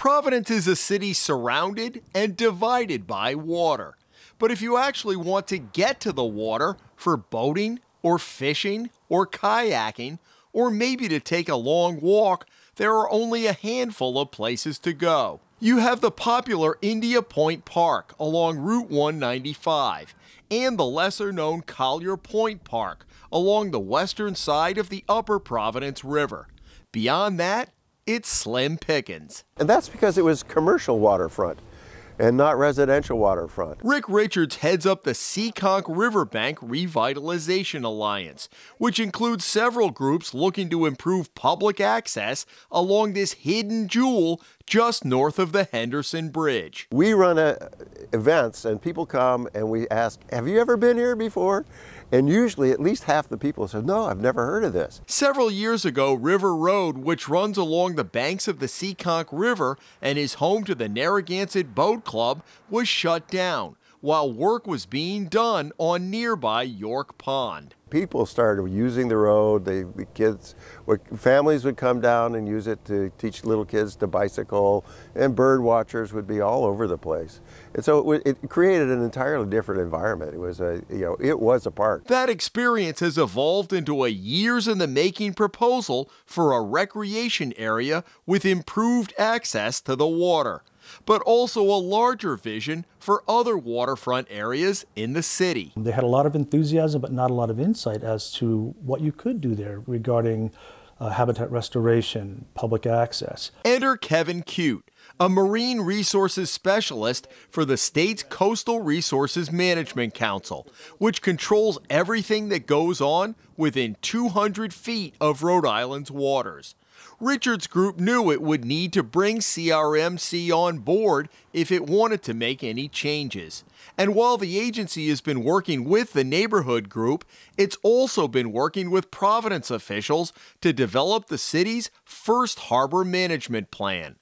Providence is a city surrounded and divided by water. But if you actually want to get to the water for boating or fishing or kayaking, or maybe to take a long walk, there are only a handful of places to go. You have the popular India Point Park along Route 195 and the lesser-known Collier Point Park along the western side of the Upper Providence River. Beyond that, it's slim pickings. And that's because it was commercial waterfront and not residential waterfront. Rick Richards heads up the Seekonk Riverbank Revitalization Alliance, which includes several groups looking to improve public access along this hidden jewel just north of the Henderson Bridge. We run events and people come and we ask, have you ever been here before? And usually at least half the people say, no, I've never heard of this. Several years ago, River Road, which runs along the banks of the Seekonk River and is home to the Narragansett Boat Club, was shut down while work was being done on nearby York Pond. People started using the road. Families would come down and use it to teach little kids to bicycle, and bird watchers would be all over the place. And so it created an entirely different environment. It was a park. That experience has evolved into a years-in-the-making proposal for a recreation area with improved access to the water, but also a larger vision for other waterfront areas in the city. They had a lot of enthusiasm, but not a lot of insight as to what you could do there regarding habitat restoration, public access. Enter Kevin Cute, a marine resources specialist for the state's Coastal Resources Management Council, which controls everything that goes on within 200 feet of Rhode Island's waters. Richards' group knew it would need to bring CRMC on board if it wanted to make any changes. And while the agency has been working with the neighborhood group, it's also been working with Providence officials to develop the city's first harbor management plan.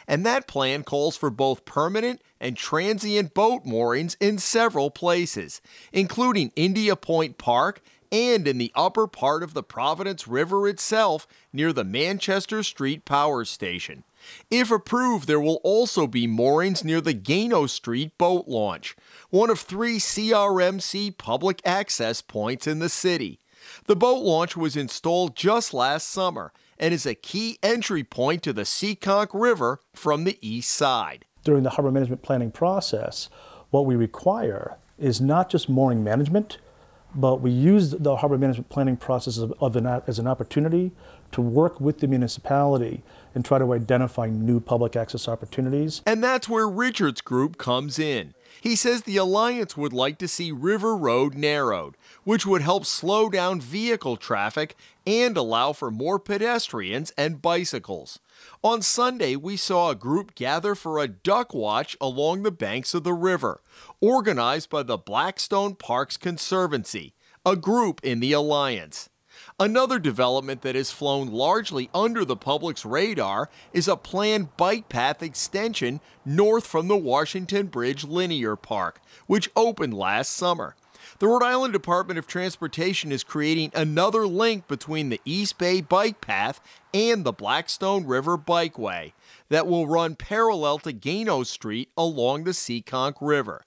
And that plan calls for both permanent and transient boat moorings in several places, including India Point Park and in the upper part of the Providence River itself near the Manchester Street Power Station. If approved, there will also be moorings near the Gano Street boat launch, one of 3 CRMC public access points in the city. The boat launch was installed just last summer and is a key entry point to the Seekonk River from the east side. During the harbor management planning process, what we require is not just mooring management, but we use the harbor management planning process as an opportunity to work with the municipality and try to identify new public access opportunities. And that's where Richards' group comes in. He says the Alliance would like to see River Road narrowed, which would help slow down vehicle traffic and allow for more pedestrians and bicycles. On Sunday, we saw a group gather for a duck watch along the banks of the river, organized by the Blackstone Parks Conservancy, a group in the Alliance. Another development that has flown largely under the public's radar is a planned bike path extension north from the Washington Bridge Linear Park, which opened last summer. The Rhode Island Department of Transportation is creating another link between the East Bay Bike Path and the Blackstone River Bikeway that will run parallel to Gano Street along the Seekonk River.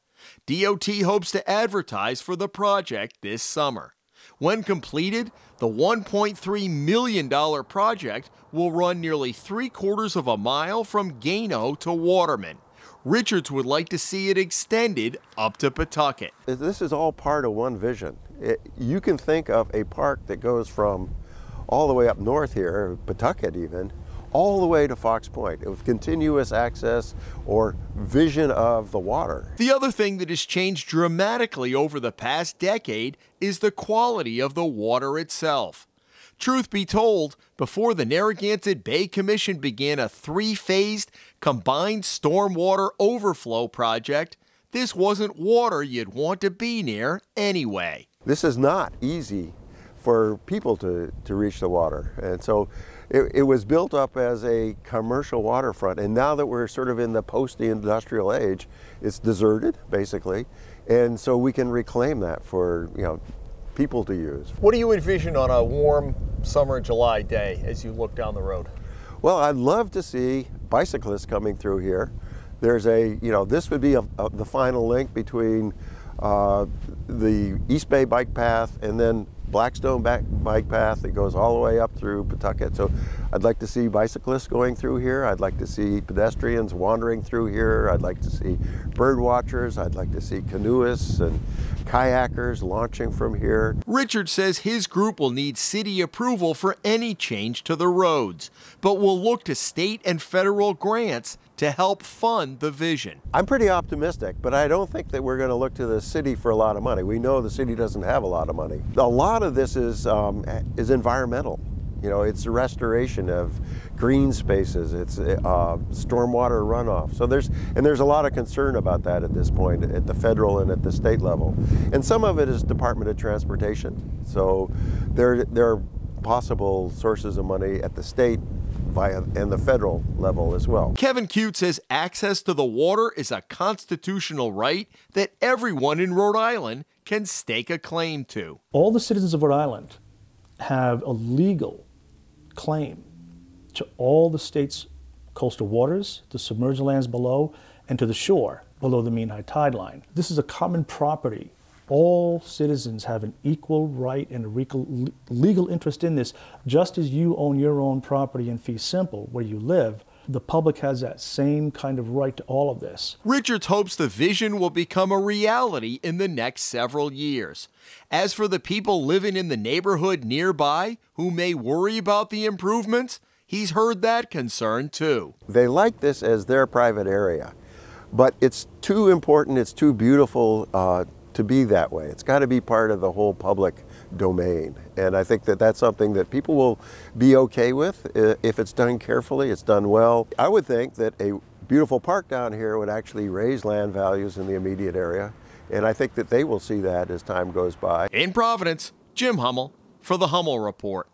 DOT hopes to advertise for the project this summer. When completed, the $1.3 million project will run nearly 3/4 of a mile from Gano to Waterman. Richards would like to see it extended up to Pawtucket. This is all part of one vision. You can think of a park that goes from all the way up north here, Pawtucket even, all the way to Fox Point with continuous access or vision of the water. The other thing that has changed dramatically over the past decade is the quality of the water itself. Truth be told, before the Narragansett Bay Commission began a 3-phased combined stormwater overflow project, this wasn't water you'd want to be near anyway. This is not easy for people to reach the water. And so it was built up as a commercial waterfront. And now that we're sort of in the post-industrial age, it's deserted, basically. And so we can reclaim that for, people to use. What do you envision on a warm summer July day as you look down the road? Well, I'd love to see bicyclists coming through here. There's this would be the final link between the East Bay bike path and then Blackstone bike path that goes all the way up through Pawtucket. So I'd like to see bicyclists going through here. I'd like to see pedestrians wandering through here. I'd like to see bird watchers. I'd like to see canoeists and kayakers launching from here. Richard says his group will need city approval for any change to the roads, but will look to state and federal grants to help fund the vision. I'm pretty optimistic, but I don't think that we're going to look to the city for a lot of money. We know the city doesn't have a lot of money. A lot of this is environmental. You know, it's the restoration of green spaces. It's stormwater runoff. So there's a lot of concern about that at this point at the federal and at the state level. And some of it is Department of Transportation. So there are possible sources of money at the state and the federal level as well. Kevin Cute says access to the water is a constitutional right that everyone in Rhode Island can stake a claim to. All the citizens of Rhode Island have a legal claim to all the state's coastal waters, the submerged lands below, and to the shore below the mean high tide line. This is a common property. All citizens have an equal right and a legal interest in this, just as you own your own property in fee simple, where you live. The public has that same kind of right to all of this. Richards hopes the vision will become a reality in the next several years. As for the people living in the neighborhood nearby who may worry about the improvements, he's heard that concern too. They like this as their private area, but it's too important, it's too beautiful to be that way. It's got to be part of the whole public domain. And I think that that's something that people will be okay with if it's done carefully, it's done well. I would think that a beautiful park down here would actually raise land values in the immediate area. And I think that they will see that as time goes by. In Providence, Jim Hummel for the Hummel Report.